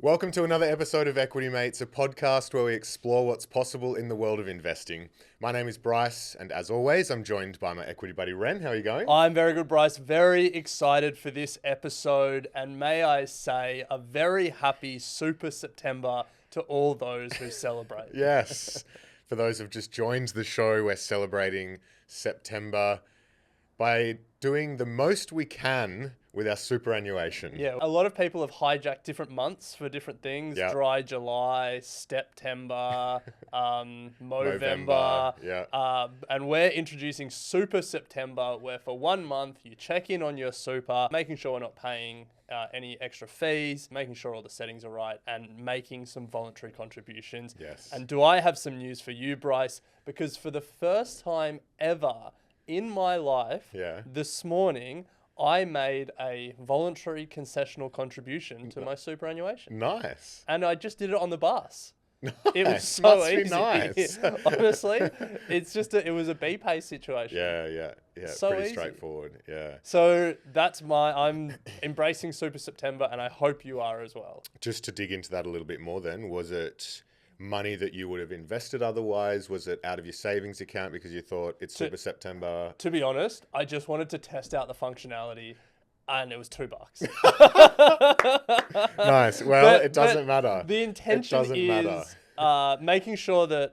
Welcome to another episode of Equity Mates, a podcast where we explore what's possible in the world of investing. My name is Bryce, and as always, I'm joined by my equity buddy Ren. How are you going? I'm very good, Bryce. Very excited for this episode, and may I say, a very happy Super September to all those who celebrate. Yes. For those who've just joined the show, we're celebrating September by doing the most we can with our superannuation. Yeah, a lot of people have hijacked different months for different things. Yep. Dry July, September, Movember. Yeah. And we're introducing Super September, where for 1 month you check in on your super, making sure we're not paying any extra fees, making sure all the settings are right, and making some voluntary contributions. Yes. And do I have some news for you, Bryce? Because for the first time ever in my life, this morning, I made a voluntary concessional contribution to my superannuation. Nice. And I just did it on the bus. Nice. It was so Must be easy. nice. Honestly, it's just it was a B-pay situation. Yeah. So Pretty easy. straightforward. Yeah. So I'm embracing Super September, and I hope you are as well. Just to dig into that a little bit more then, was it money that you would have invested otherwise? Was it out of your savings account because you thought it's Super September? To be honest, I just wanted to test out the functionality, and it was $2. Nice. Well, it doesn't matter. The intention is making sure that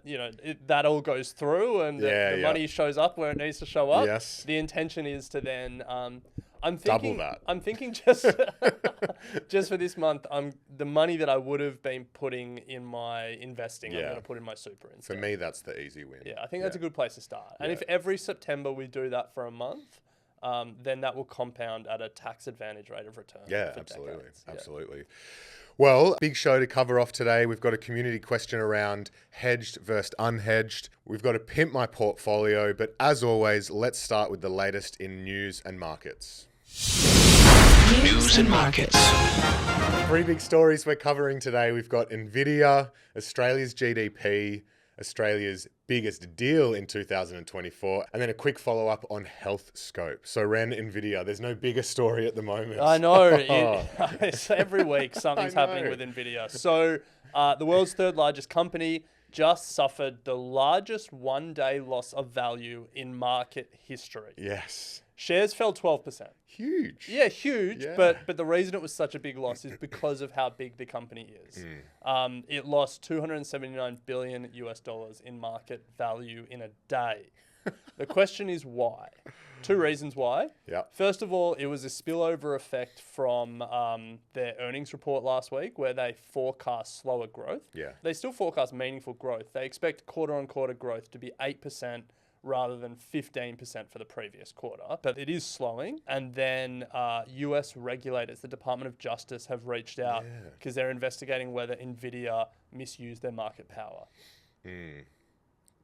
that all goes through and that the money shows up where it needs to show up. Yes. The intention is to then double that. I'm thinking just just for this month, the money that I would have been putting in my investing, I'm going to put in my super instead. For me, that's the easy win. Yeah, I think that's a good place to start. And if every September we do that for a month, then that will compound at a tax advantage rate of return. Yeah, for absolutely. decades. Absolutely. Well, big show to cover off today. We've got a community question around hedged versus unhedged. We've got to pimp my portfolio, but as always, let's start with the latest in news and markets. News and markets. Three big stories we're covering today. We've got Nvidia, Australia's GDP, Australia's biggest deal in 2024, and then a quick follow-up on Healthscope. So Ren, Nvidia, there's no bigger story at the moment. I know. It's every week something's happening with Nvidia. So the world's third largest company just suffered the largest one-day loss of value in market history. Yes. Shares fell 12%. Huge. Yeah, huge. Yeah. But the reason it was such a big loss is because of how big the company is. It lost $279 billion in market value in a day. The question is why? Two reasons why. Yeah. First of all, it was a spillover effect from their earnings report last week where they forecast slower growth. Yeah. They still forecast meaningful growth. They expect quarter-on-quarter growth to be 8%. Rather than 15% for the previous quarter. But it is slowing. And then US regulators, the Department of Justice, have reached out because they're investigating whether Nvidia misused their market power.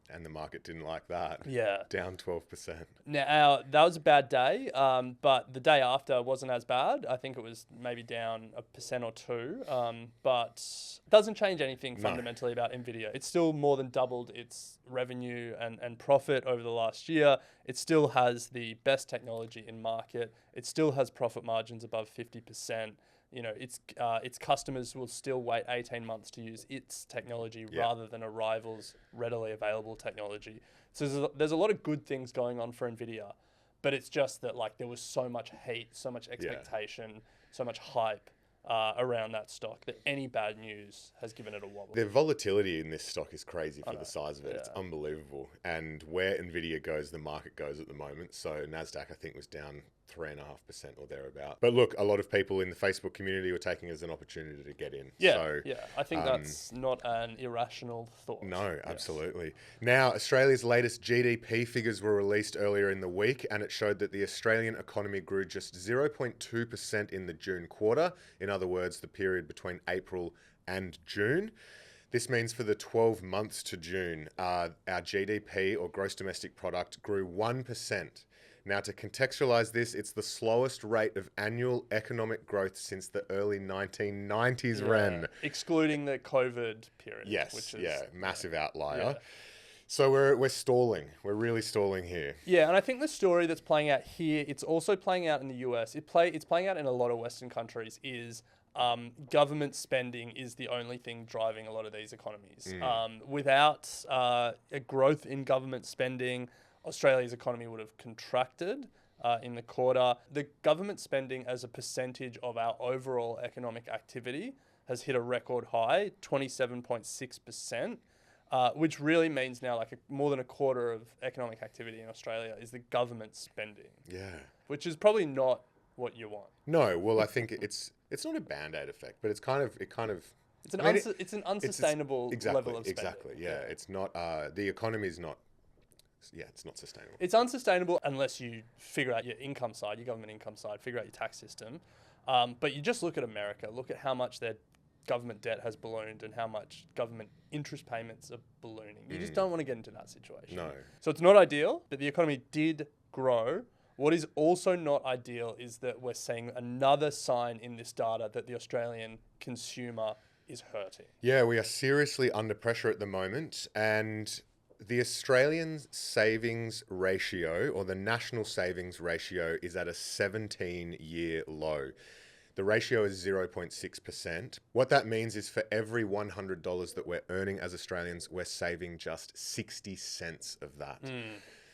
And the market didn't like that. Yeah. Down 12%. Now, that was a bad day, but the day after wasn't as bad. I think it was maybe down 1% or 2%, but it doesn't change anything fundamentally about Nvidia. It's still more than doubled its revenue and profit over the last year. It still has the best technology in market. It still has profit margins above 50%. Its customers will still wait 18 months to use its technology rather than a rival's readily available technology. So there's a lot of good things going on for Nvidia, but it's just that there was so much hate, so much expectation, so much hype around that stock that any bad news has given it a wobble. The volatility in this stock is crazy for the size of it. Yeah. It's unbelievable. And where Nvidia goes, the market goes at the moment. So NASDAQ, I think, was down 3.5% or thereabout. But look, a lot of people in the Facebook community were taking it as an opportunity to get in. Yeah, I think that's not an irrational thought. No, absolutely. Now, Australia's latest GDP figures were released earlier in the week, and it showed that the Australian economy grew just 0.2% in the June quarter. In other words, the period between April and June. This means for the 12 months to June, our GDP, or gross domestic product, grew 1%. Now, to contextualize this, it's the slowest rate of annual economic growth since the early 1990s, Ren. Excluding the COVID period. Yes, which is, massive outlier. So we're stalling. We're really stalling here. Yeah, and I think the story that's playing out here, it's also playing out in the US. It's playing out in a lot of Western countries. Is government spending is the only thing driving a lot of these economies. Without a growth in government spending, Australia's economy would have contracted in the quarter. The government spending as a percentage of our overall economic activity has hit a record high, 27.6%. Which really means now more than a quarter of economic activity in Australia is the government spending. Yeah. Which is probably not what you want. No, well, I think it's not a Band-Aid effect, but it's an unsustainable level of spending. Exactly, yeah. It's not, the economy is not, it's not sustainable. It's unsustainable unless you figure out your income side, your government income side, figure out your tax system. But you just look at America, look at how much their government debt has ballooned and how much government interest payments are ballooning. You just don't want to get into that situation. No. So it's not ideal, but the economy did grow. What is also not ideal is that we're seeing another sign in this data that the Australian consumer is hurting. Yeah, we are seriously under pressure at the moment, and the Australian savings ratio, or the national savings ratio, is at a 17-year low. The ratio is 0.6%. What that means is for every $100 that we're earning as Australians, we're saving just 60 cents of that.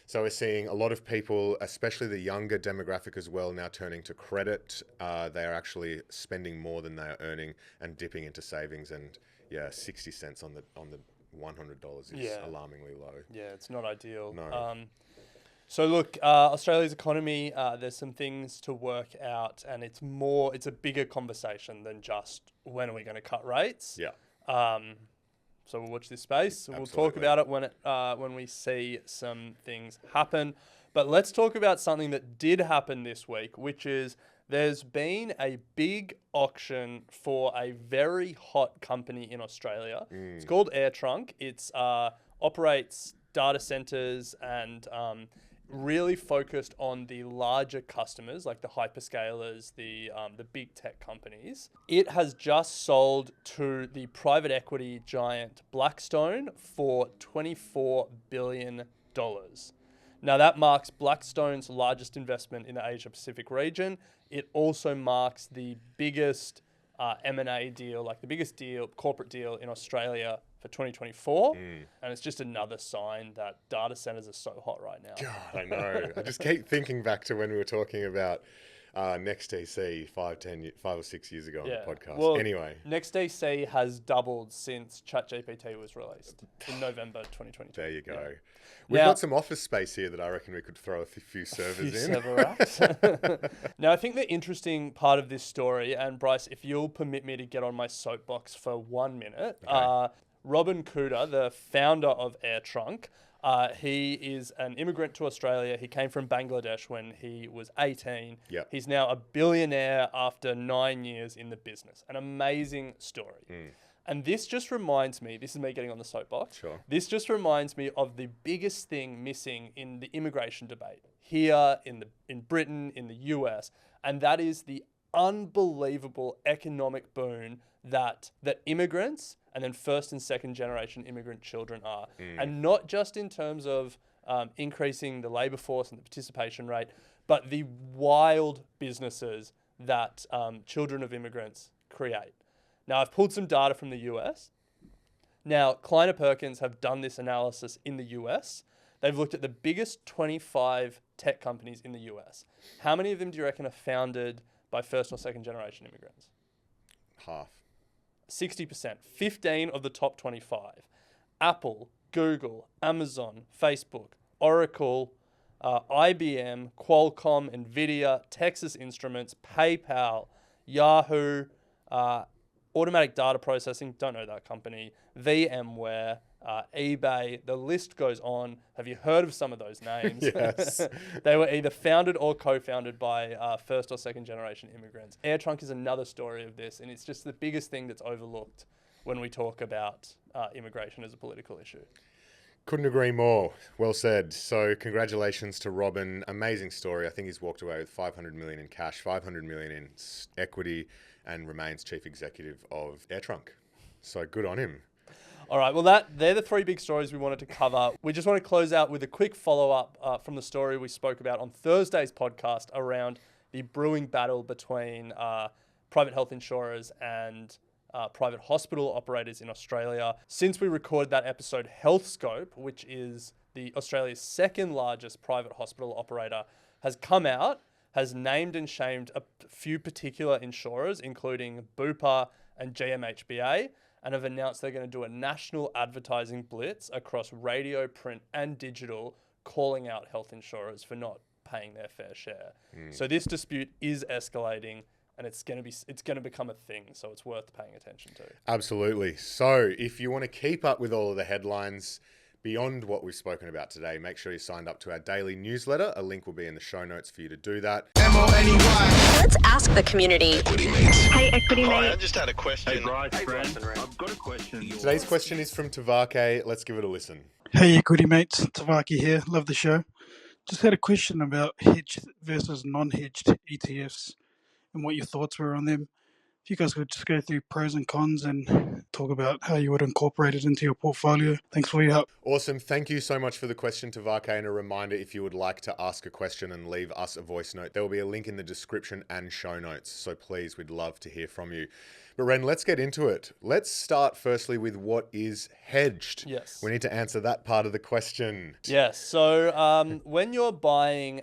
So we're seeing a lot of people, especially the younger demographic as well, now turning to credit. They are actually spending more than they are earning and dipping into savings. And 60 cents on the $100 is alarmingly low. Yeah, it's not ideal. No. So look, Australia's economy, there's some things to work out, and it's a bigger conversation than just when are we going to cut rates. Yeah. So we'll watch this space. Absolutely. We'll talk about it when we see some things happen. But let's talk about something that did happen this week, which is there's been a big auction for a very hot company in Australia. It's called AirTrunk. It's operates data centers and really focused on the larger customers, like the hyperscalers, the big tech companies. It has just sold to the private equity giant Blackstone for $24 billion. Now that marks Blackstone's largest investment in the Asia Pacific region. It also marks the biggest M&A deal, like the biggest corporate deal in Australia for 2024. And it's just another sign that data centers are so hot right now. God, I know. I just keep thinking back to when we were talking about NextDC 5 or 6 years ago on the podcast. Well, anyway. NextDC has doubled since ChatGPT was released in November 2022. There you go. Yeah. We've Now- got some office space here that I reckon we could throw a few servers in. Server racks. Now, I think the interesting part of this story, and Bryce, if you'll permit me to get on my soapbox for 1 minute, Robin Kuda, the founder of AirTrunk, he is an immigrant to Australia. He came from Bangladesh when he was 18. Yep. He's now a billionaire after 9 years in the business. An amazing story. And this just reminds me, this is me getting on the soapbox. Sure. This just reminds me of the biggest thing missing in the immigration debate here in Britain, in the US, and that is the unbelievable economic boon that immigrants and then first and second generation immigrant children are. And not just in terms of increasing the labor force and the participation rate, but the wild businesses that children of immigrants create. Now, I've pulled some data from the US. Now, Kleiner Perkins have done this analysis in the US. They've looked at the biggest 25 tech companies in the US. How many of them do you reckon are founded by first or second generation immigrants? Half. 60%. 15 of the top 25. Apple, Google, Amazon, Facebook, Oracle, IBM, Qualcomm, Nvidia, Texas Instruments, PayPal, Yahoo, Automatic Data Processing, don't know that company, VMware, eBay, the list goes on. Have you heard of some of those names? Yes. They were either founded or co-founded by first or second generation immigrants. AirTrunk is another story of this, and it's just the biggest thing that's overlooked when we talk about immigration as a political issue. Couldn't agree more. Well said. So congratulations to Robin. Amazing story. I think he's walked away with $500 million in cash, $500 million in equity, and remains chief executive of AirTrunk. So good on him. All right, well, they're the three big stories we wanted to cover. We just want to close out with a quick follow-up from the story we spoke about on Thursday's podcast around the brewing battle between private health insurers and private hospital operators in Australia. Since we recorded that episode, Healthscope, which is Australia's second largest private hospital operator, has come out, has named and shamed a few particular insurers, including Bupa and GMHBA, and have announced they're going to do a national advertising blitz across radio, print, and digital, calling out health insurers for not paying their fair share. So this dispute is escalating, and it's going to become a thing. So it's worth paying attention to. Absolutely. So if you want to keep up with all of the headlines beyond what we've spoken about today, make sure you signed up to our daily newsletter. A link will be in the show notes for you to do that. Let's ask the community. Hey, Equity Hi, I Mate. just had a question. Hey, friend. I've got a question. Today's question is from Tavake. Let's give it a listen. Hey, Equity Mates. Tavaki here. Love the show. Just had a question about hedged versus non-hedged ETFs and what your thoughts were on them. If you guys could just go through pros and cons and talk about how you would incorporate it into your portfolio. Thanks for your help. Awesome. Thank you so much for the question, Tavake. And a reminder, if you would like to ask a question and leave us a voice note, there will be a link in the description and show notes. So please, we'd love to hear from you. But Ren, let's get into it. Let's start firstly with what is hedged. Yes. We need to answer that part of the question. Yes. So when you're buying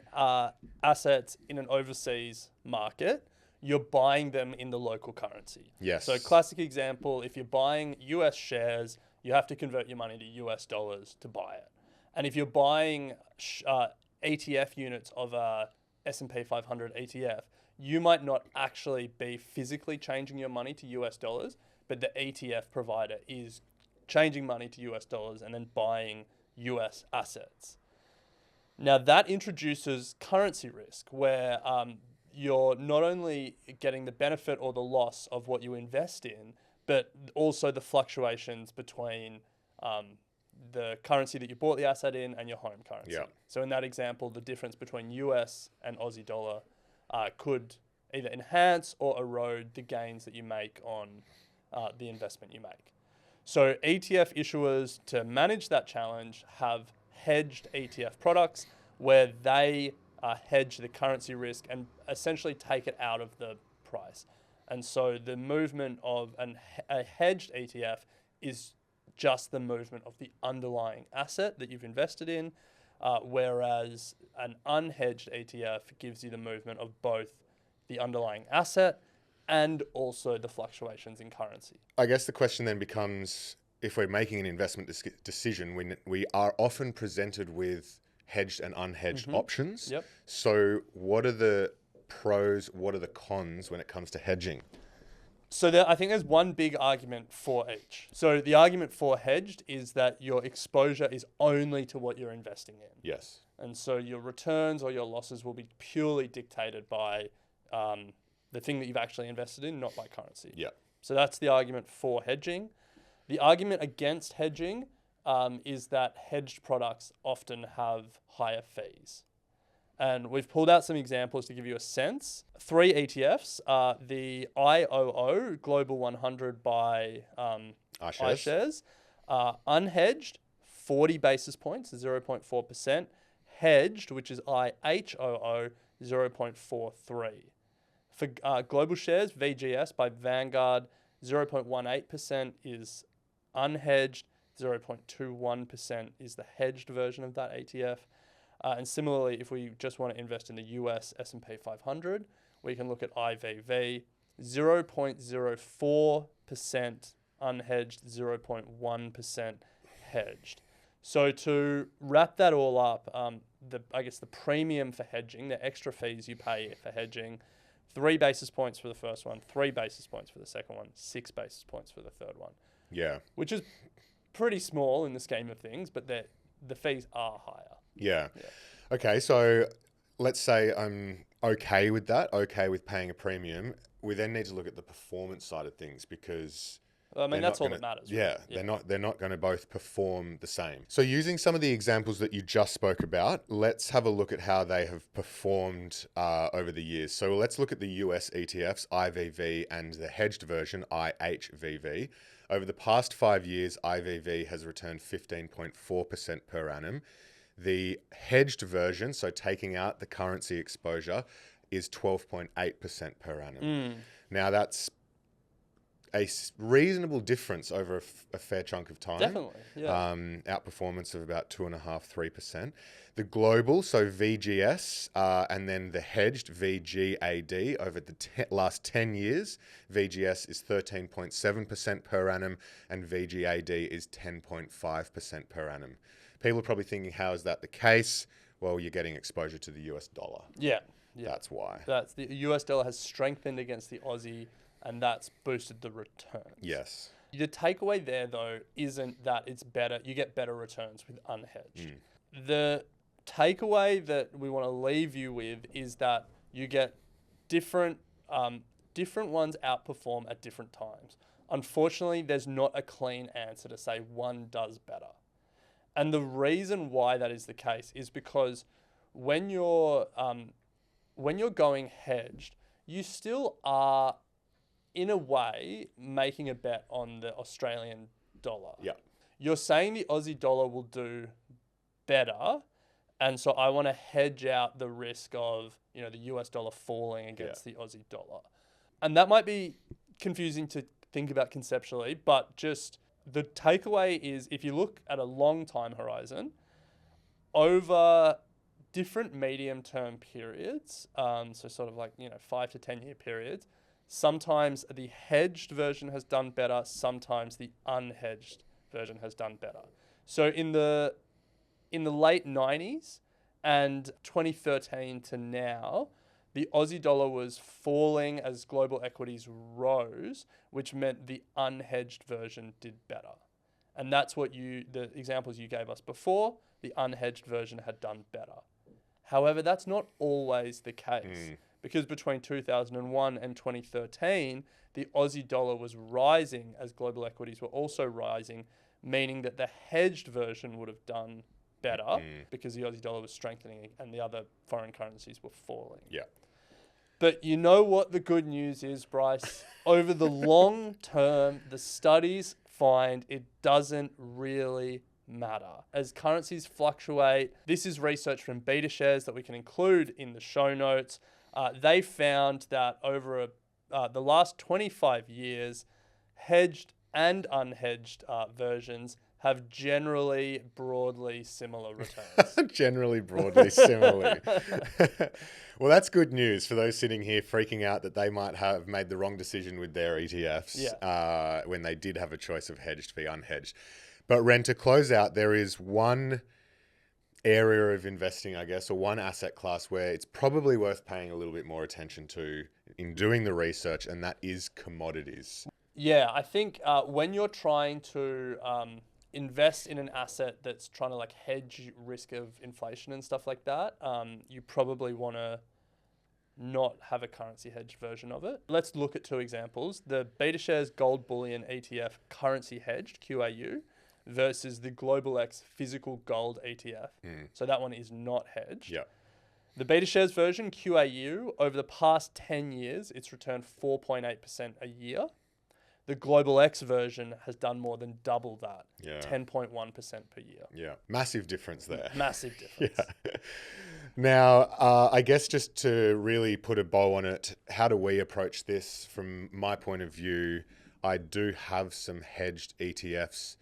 assets in an overseas market, you're buying them in the local currency. Yes. So classic example, if you're buying US shares, you have to convert your money to US dollars to buy it. And if you're buying ETF units of a S&P 500 ETF, you might not actually be physically changing your money to US dollars, but the ETF provider is changing money to US dollars and then buying US assets. Now that introduces currency risk where you're not only getting the benefit or the loss of what you invest in, but also the fluctuations between the currency that you bought the asset in and your home currency. Yeah. So in that example, the difference between US and Aussie dollar could either enhance or erode the gains that you make on the investment you make. So ETF issuers, to manage that challenge, have hedged ETF products where they hedge the currency risk and essentially take it out of the price. And so the movement of a hedged ETF is just the movement of the underlying asset that you've invested in, whereas an unhedged ETF gives you the movement of both the underlying asset and also the fluctuations in currency. I guess the question then becomes, if we're making an investment decision, we are often presented with hedged and unhedged options. Yep. So what are the pros, what are the cons when it comes to hedging? So I think there's one big argument for each. So the argument for hedged is that your exposure is only to what you're investing in. Yes. And so your returns or your losses will be purely dictated by the thing that you've actually invested in, not by currency. Yeah. So that's the argument for hedging. The argument against hedging is that hedged products often have higher fees. And we've pulled out some examples to give you a sense. 3 ETFs are the IOO Global 100 by iShares. Unhedged, 40 basis points, 0.4%. Hedged, which is IHOO, 0.43. For global shares, VGS by Vanguard, 0.18% is unhedged, 0.21% is the hedged version of that ETF. And similarly, if we just want to invest in the US S&P 500, we can look at IVV, 0.04% unhedged, 0.1% hedged. So to wrap that all up, I guess the premium for hedging, the extra fees you pay for hedging, 3 basis points for the first one, 3 basis points for the second one, 6 basis points for the third one. Yeah. Which is pretty small in the scheme of things, but the fees are higher. Yeah. Okay, so let's say I'm okay with that, okay with paying a premium. We then need to look at the performance side of things because I mean, they're that's not all gonna- that matters. Yeah, Really. they're not going to both perform the same. So using some of the examples that you just spoke about, let's have a look at how they have performed over the years. So let's look at the US ETFs, IVV, and the hedged version, IHVV. Over the past 5 years, IVV has returned 15.4% per annum. The hedged version, so taking out the currency exposure, is 12.8% per annum. Now that's a reasonable difference over a fair chunk of time. Definitely, yeah. Outperformance of about 2.5–3%. The global, so VGS, and then the hedged VGAD over the last 10 years, VGS is 13.7% per annum and VGAD is 10.5% per annum. People are probably thinking, how is that the case? Well, you're getting exposure to the US dollar. Yeah. That's why. That's the US dollar has strengthened against the Aussie, and that's boosted the returns. Yes. The takeaway there, though, isn't that it's better. You get better returns with unhedged. The takeaway that we want to leave you with is that you get different ones outperform at different times. Unfortunately, there's not a clean answer to say one does better. And the reason why that is the case is because when you're going hedged, you still are, in a way, making a bet on the Australian dollar. Yeah. You're saying the Aussie dollar will do better, and so I want to hedge out the risk of, the US dollar falling against the Aussie dollar. And that might be confusing to think about conceptually, but just the takeaway is, if you look at a long time horizon, over different medium-term periods, so sort of like 5 to 10 year periods, sometimes the hedged version has done better, sometimes the unhedged version has done better. So in the late 90s and 2013 to now, the Aussie dollar was falling as global equities rose, which meant the unhedged version did better. And that's what the examples you gave us before, the unhedged version had done better. However, that's not always the case, because between 2001 and 2013, the Aussie dollar was rising as global equities were also rising, meaning that the hedged version would have done better because the Aussie dollar was strengthening and the other foreign currencies were falling. Yeah. But you know what the good news is, Bryce? Over the long term, the studies find it doesn't really matter. As currencies fluctuate, this is research from BetaShares that we can include in the show notes. They found that over the last 25 years, hedged and unhedged versions have generally broadly similar returns. Generally broadly similarly. Well, that's good news for those sitting here freaking out that they might have made the wrong decision with their ETFs when they did have a choice of hedged v unhedged. But Ren, to close out, there is one area of investing, I guess, or one asset class where it's probably worth paying a little bit more attention to in doing the research, and that is commodities. Yeah, I think when you're trying to invest in an asset that's trying to hedge risk of inflation and stuff like that, you probably want to not have a currency hedge version of it. Let's look at two examples. The BetaShares Gold Bullion ETF Currency Hedged, QAU, versus the Global X Physical Gold ETF. So that one is not hedged. Yeah. The BetaShares version, QAU, over the past 10 years, it's returned 4.8% a year. The Global X version has done more than double that, 10.1% per year. Yeah, massive difference there. Massive difference. Yeah. Now, I guess just to really put a bow on it, how do we approach this? From my point of view, I do have some hedged ETFs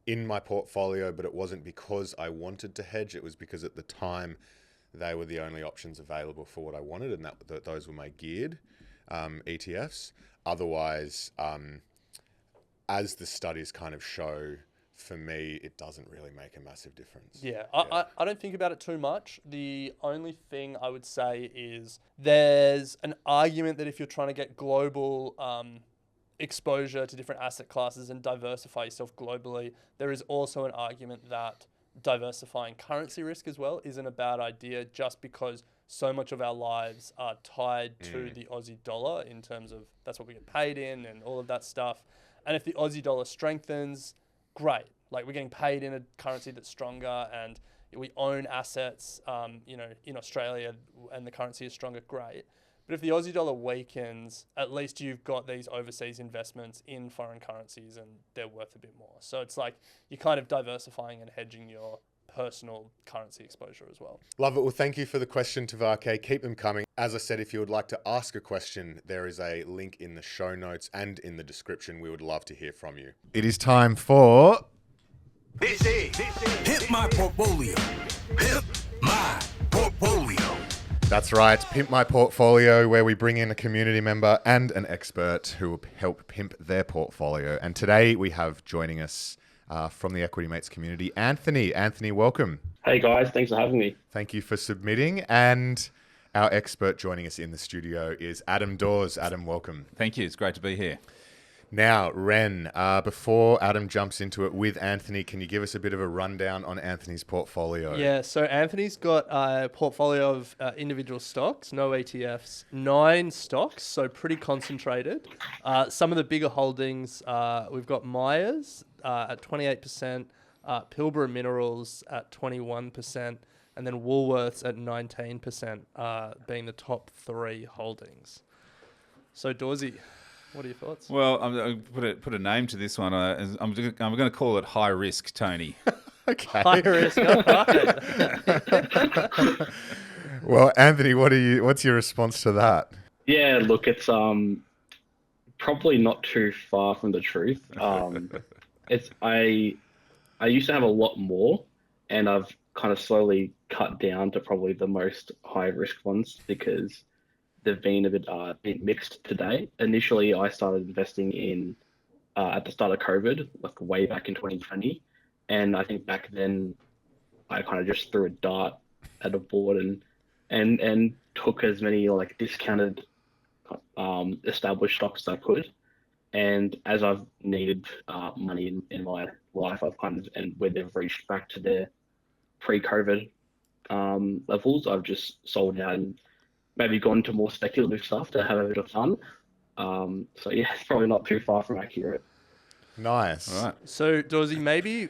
in my portfolio, but it wasn't because I wanted to hedge. It was because at the time they were the only options available for what I wanted, and those were my geared ETFs. Otherwise, as the studies kind of show, for me, it doesn't really make a massive difference. Yeah. I don't think about it too much. The only thing I would say is there's an argument that if you're trying to get global exposure to different asset classes and diversify yourself globally, there is also an argument that diversifying currency risk as well isn't a bad idea, just because so much of our lives are tied to the Aussie dollar in terms of that's what we get paid in and all of that stuff. And if the Aussie dollar strengthens, great. Like we're getting paid in a currency that's stronger, and we own assets, in Australia, and the currency is stronger, great. But if the Aussie dollar weakens, at least you've got these overseas investments in foreign currencies and they're worth a bit more. So it's like you're kind of diversifying and hedging your personal currency exposure as well. Love it. Well, thank you for the question, Tavake. Keep them coming. As I said, if you would like to ask a question, there is a link in the show notes and in the description. We would love to hear from you. It is time for... This is Pimp My Portfolio. Pimp My Portfolio. That's right, Pimp My Portfolio, where we bring in a community member and an expert who will help pimp their portfolio. And today we have joining us from the Equity Mates community, Anthony. Anthony, welcome. Hey guys, thanks for having me. Thank you for submitting. And our expert joining us in the studio is Adam Dawes. Adam, welcome. Thank you. It's great to be here. Now, Ren, before Adam jumps into it with Anthony, can you give us a bit of a rundown on Anthony's portfolio? Yeah, so Anthony's got a portfolio of individual stocks, no ETFs, 9 stocks, so pretty concentrated. Some of the bigger holdings, we've got Myers at 28%, Pilbara Minerals at 21%, and then Woolworths at 19%, being the top 3 holdings. So, Dawsy, what are your thoughts? Well, I'm going to put a name to this one. I'm going to call it high risk, Tony. Okay. High risk, all right. Well, Anthony, what's your response to that? Yeah, look, it's probably not too far from the truth. I used to have a lot more, and I've kind of slowly cut down to probably the most high risk ones because they've been a bit mixed today. Initially, I started investing in at the start of COVID, like way back in 2020, and I think back then I kind of just threw a dart at a board and took as many like discounted established stocks as I could. And as I've needed money in my life, I've kind of, and where they've reached back to their pre-COVID levels, I've just sold out and maybe gone to more speculative stuff to have a bit of fun. So yeah, it's probably not too far from accurate. Nice. All right. So, Dawsy, maybe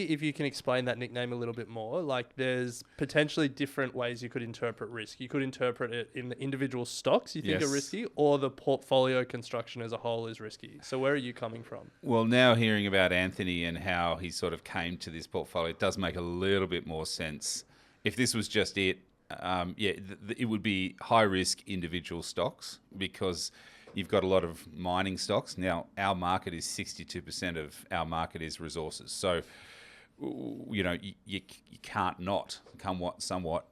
if you can explain that nickname a little bit more, like there's potentially different ways you could interpret risk. You could interpret it in the individual stocks you think are risky, or the portfolio construction as a whole is risky. So where are you coming from? Well, now hearing about Anthony and how he sort of came to this portfolio, it does make a little bit more sense. If this was just it, it would be high risk individual stocks because you've got a lot of mining stocks. Now, our market is 62% of our market is resources. So, you can't not somewhat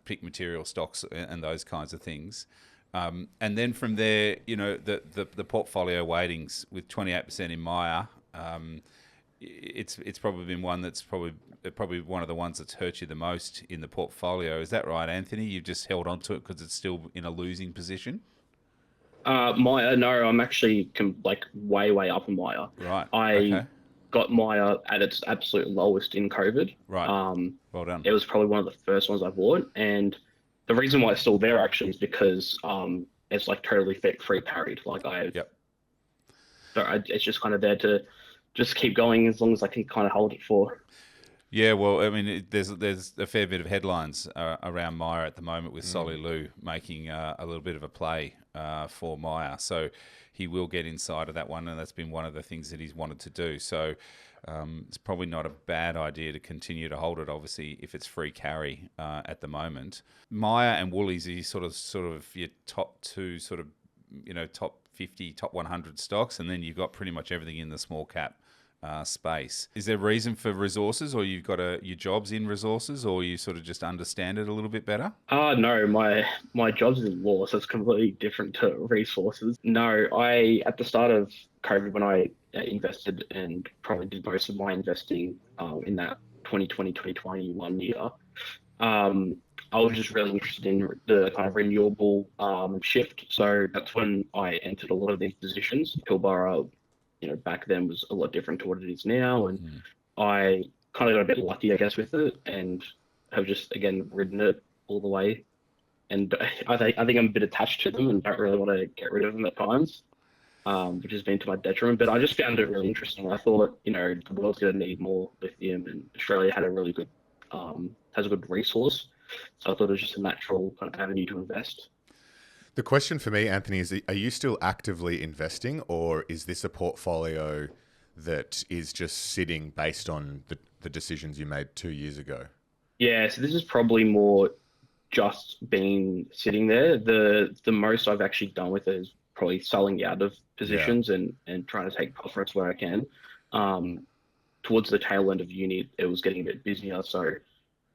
pick material stocks and those kinds of things. And then from there, the portfolio weightings with 28% in Myer, it's probably been one that's probably one of the ones that's hurt you the most in the portfolio. Is that right, Anthony? You've just held on to it because it's still in a losing position? Myer, no, I'm actually way up in Myer. Right. I got Myer at its absolute lowest in COVID. Right. Well done. It was probably one of the first ones I bought, and the reason why it's still there actually is because it's like totally free carried. It's just kind of there to just keep going as long as I can kind of hold it for. Yeah, well, I mean, there's a fair bit of headlines around Myer at the moment with Solly Lou making a little bit of a play for Myer. So he will get inside of that one, and that's been one of the things that he's wanted to do. So it's probably not a bad idea to continue to hold it, obviously, if it's free carry at the moment. Myer and Woolies are sort of your top 2 top 50, top 100 stocks, and then you've got pretty much everything in the small cap space. Is there a reason for resources, or you've got your jobs in resources, or you sort of just understand it a little bit better? No, my job's in law, so it's completely different to resources. No, at the start of COVID, when I invested and probably did most of my investing in that 2020, 2021 year, I was just really interested in the kind of renewable shift. So that's when I entered a lot of these positions. Pilbara, back then was a lot different to what it is now. And I kind of got a bit lucky, I guess, with it and have just, again, ridden it all the way. And I think I'm a bit attached to them and don't really want to get rid of them at times. which has been to my detriment. But I just found it really interesting. I thought, the world's going to need more lithium, and Australia had a really good, has a good resource. So I thought it was just a natural kind of avenue to invest. The question for me, Anthony, is: are you still actively investing, or is this a portfolio that is just sitting based on the decisions you made 2 years ago? Yeah, so this is probably more just been sitting there. The most I've actually done with it is probably selling out of positions and trying to take profits where I can. Towards the tail end of uni, it was getting a bit busier,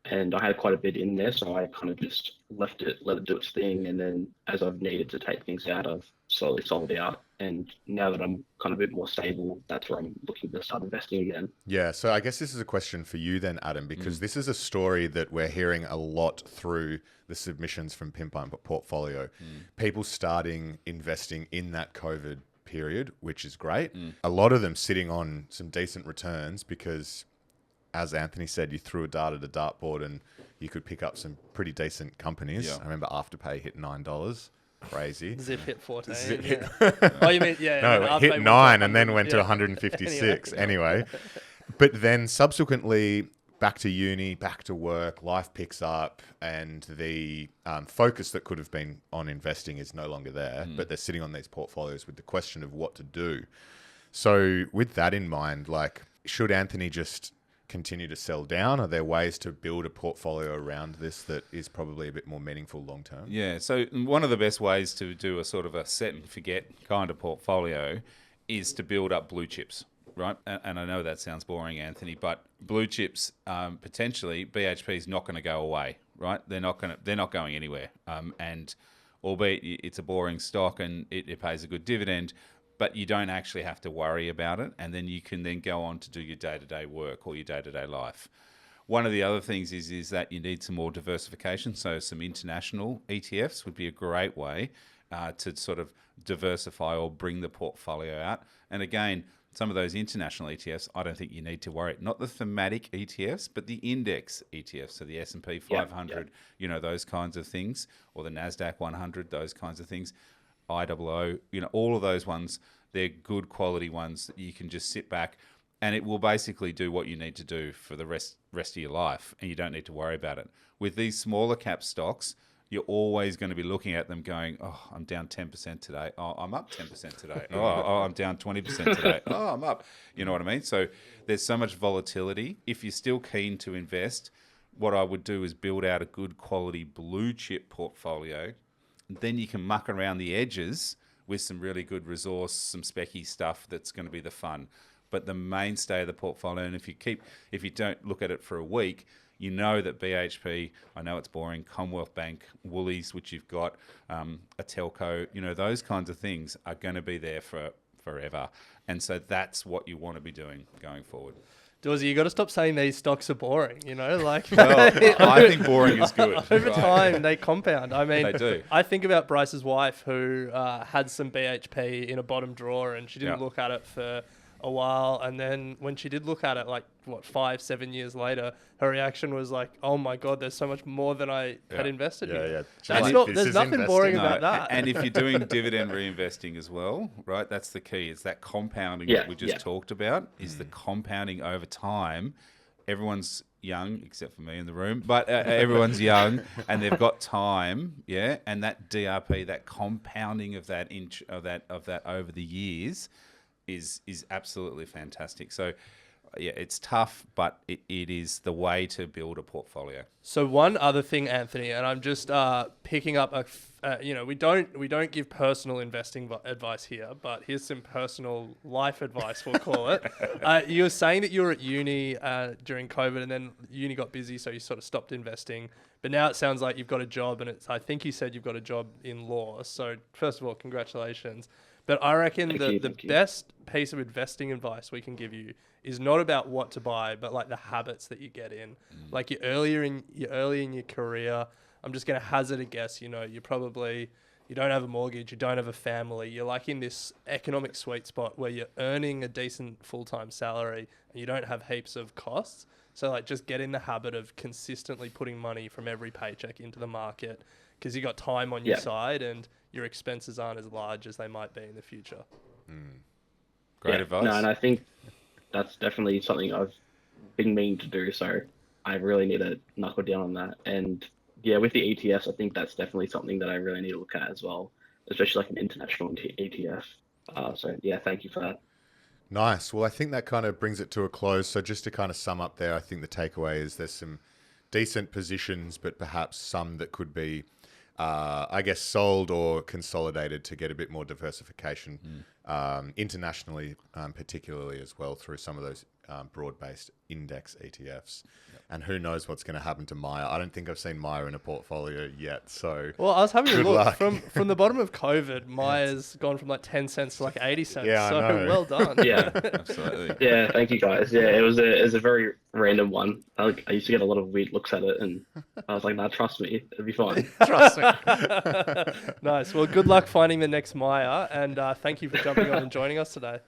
and I had quite a bit in there, so I kind of just let it do its thing. And then as I've needed to take things out, I've slowly sold out. And now that I'm kind of a bit more stable, that's where I'm looking to start investing again. Yeah, so I guess this is a question for you then, Adam, because this is a story that we're hearing a lot through the submissions from Pimp Portfolio. People starting investing in that COVID period, which is great. A lot of them sitting on some decent returns because, as Anthony said, you threw a dart at a dartboard and you could pick up some pretty decent companies. Yeah. I remember Afterpay hit $9. Crazy. Zip hit 14. Zip yeah. hit. Oh, you mean, yeah. No, I it mean, hit 9 and then went to 156 Anyway. anyway. But then subsequently, back to uni, back to work, life picks up, and the focus that could have been on investing is no longer there, but they're sitting on these portfolios with the question of what to do. So with that in mind, like, should Anthony just continue to sell down? Are there ways to build a portfolio around this that is probably a bit more meaningful long term? Yeah, so one of the best ways to do a sort of a set and forget kind of portfolio is to build up blue chips, right? And I know that sounds boring, Anthony, but blue chips, potentially BHP is not going to go away, right? They're not going anywhere. And albeit it's a boring stock and it pays a good dividend, but you don't actually have to worry about it, and then you can then go on to do your day-to-day work or your day-to-day life. One of the other things is that you need some more diversification, so some international ETFs would be a great way to sort of diversify or bring the portfolio out. And again, some of those international ETFs, I don't think you need to worry. Not the thematic ETFs, but the index ETFs, so the S&P 500, those kinds of things, or the NASDAQ 100, those kinds of things. IOO, all of those ones, they're good quality ones that you can just sit back and it will basically do what you need to do for the rest of your life, and you don't need to worry about it. With these smaller cap stocks, you're always going to be looking at them going, oh, I'm down 10% today. Oh, I'm up 10% today. Oh, I'm down 20% today. Oh, I'm up. You know what I mean? So there's so much volatility. If you're still keen to invest, what I would do is build out a good quality blue chip portfolio. Then you can muck around the edges with some really good resource, some specky stuff that's going to be the fun. But the mainstay of the portfolio, and if you don't look at it for a week, you know that BHP, I know it's boring, Commonwealth Bank, Woolies, which you've got, a telco, those kinds of things are going to be there for forever. And so that's what you want to be doing going forward. Dawes, you got to stop saying these stocks are boring, Well, I think boring is good. Over time, they compound. I mean, they do. I think about Bryce's wife who had some BHP in a bottom drawer and she didn't look at it for a while. And then when she did look at it, 5-7 years later, her reaction was like, oh my God, there's so much more than I had invested in. Yeah. There's nothing boring about that. And if you're doing dividend reinvesting as well, right, that's the key. It's that compounding that we just talked about, is the compounding over time. Everyone's young, except for me in the room, but everyone's young and they've got time, and that DRP, that compounding of that over the years is absolutely fantastic. So it's tough, but it is the way to build a portfolio. So one other thing, Anthony, and I'm just picking up we don't give personal investing advice here, but here's some personal life advice, we'll call it. You were saying that you were at uni during COVID, and then uni got busy, so you sort of stopped investing. But now it sounds like you've got a job, and I think you said you've got a job in law. So first of all, congratulations. But I reckon the best piece of investing advice we can give you is not about what to buy, but like the habits that you get in. Like you're early in your career. I'm just going to hazard a guess. You don't have a mortgage, you don't have a family. You're like in this economic sweet spot where you're earning a decent full-time salary and you don't have heaps of costs. So like just get in the habit of consistently putting money from every paycheck into the market, because you got time on your side and your expenses aren't as large as they might be in the future. Great advice. No, and I think that's definitely something I've been meaning to do. So I really need to knuckle down on that. And yeah, with the ETFs, I think that's definitely something that I really need to look at as well, especially like an international ETF. So yeah, thank you for that. Nice. Well, I think that kind of brings it to a close. So just to kind of sum up there, I think the takeaway is there's some decent positions, but perhaps some that could be, I guess, sold or consolidated to get a bit more diversification internationally, particularly as well through some of those broad-based index ETFs. And who knows what's going to happen to Maya. I don't think I've seen Maya in a portfolio yet. So well, I was having a good look luck. from the bottom of COVID. Maya's gone from like 10 cents to like 80 cents. Yeah, I so know. well done. Yeah, Absolutely. yeah, thank you guys. Yeah, it was a very random one. I used to get a lot of weird looks at it, and I was like, nah, trust me, it'll be fine. Trust me. Nice. Well, good luck finding the next Maya, and thank you for jumping on and joining us today.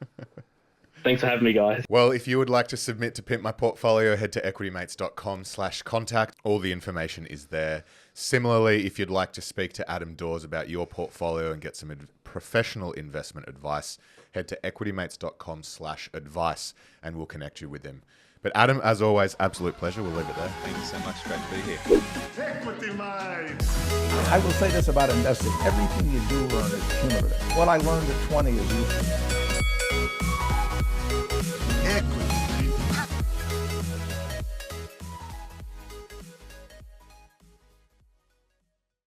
Thanks for having me, guys. Well, if you would like to submit to Pimp My Portfolio, head to equitymates.com/contact. All the information is there. Similarly, if you'd like to speak to Adam Dawes about your portfolio and get some professional investment advice, head to equitymates.com/advice and we'll connect you with him. But Adam, as always, absolute pleasure. We'll leave it there. Thank you so much. Great to be here. Equity Mates. I will say this about investing. Everything you do learn is cumulative. What I learned at 20 is useful